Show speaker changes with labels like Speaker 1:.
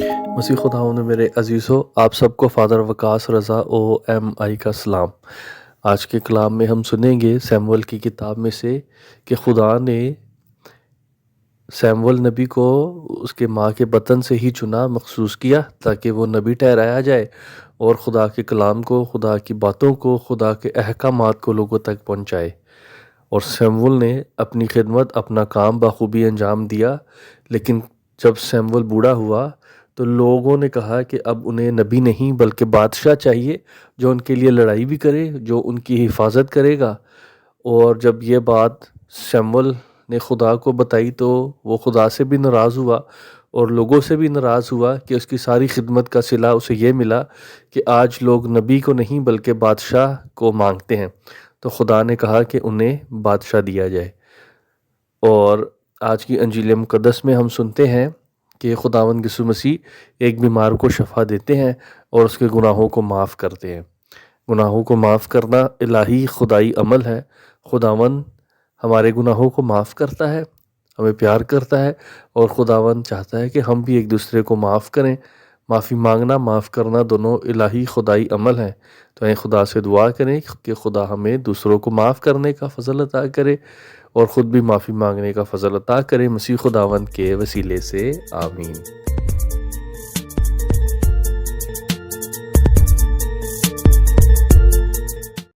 Speaker 1: مسیح خداوند میں میرے عزیزو، آپ سب کو فادر وقاص رضا او ایم آئی کا سلام۔ آج کے کلام میں ہم سنیں گے سیموئل کی کتاب میں سے کہ خدا نے سیموئل نبی کو اس کے ماں کے بطن سے ہی چنا، مخصوص کیا تاکہ وہ نبی ٹھہرایا جائے اور خدا کے کلام کو، خدا کی باتوں کو، خدا کے احکامات کو لوگوں تک پہنچائے۔ اور سیموئل نے اپنی خدمت، اپنا کام بخوبی انجام دیا، لیکن جب سیموئل بوڑھا ہوا تو لوگوں نے کہا کہ اب انہیں نبی نہیں بلکہ بادشاہ چاہیے، جو ان کے لیے لڑائی بھی کرے، جو ان کی حفاظت کرے گا۔ اور جب یہ بات سیموئل نے خدا کو بتائی تو وہ خدا سے بھی ناراض ہوا اور لوگوں سے بھی ناراض ہوا کہ اس کی ساری خدمت کا صلہ اسے یہ ملا کہ آج لوگ نبی کو نہیں بلکہ بادشاہ کو مانگتے ہیں۔ تو خدا نے کہا کہ انہیں بادشاہ دیا جائے۔ اور آج کی انجیل مقدس میں ہم سنتے ہیں کہ خداوند یسوع مسیح ایک بیمار کو شفا دیتے ہیں اور اس کے گناہوں کو معاف کرتے ہیں۔ گناہوں کو معاف کرنا الہی خدائی عمل ہے۔ خداوند ہمارے گناہوں کو معاف کرتا ہے، ہمیں پیار کرتا ہے، اور خداوند چاہتا ہے کہ ہم بھی ایک دوسرے کو معاف کریں۔ معافی مانگنا، معاف کرنا دونوں الہی خدائی عمل ہیں۔ تو اے خدا سے دعا کریں کہ خدا ہمیں دوسروں کو معاف کرنے کا فضل عطا کرے اور خود بھی معافی مانگنے کا فضل عطا کرے، مسیح خداوند کے وسیلے سے، آمین۔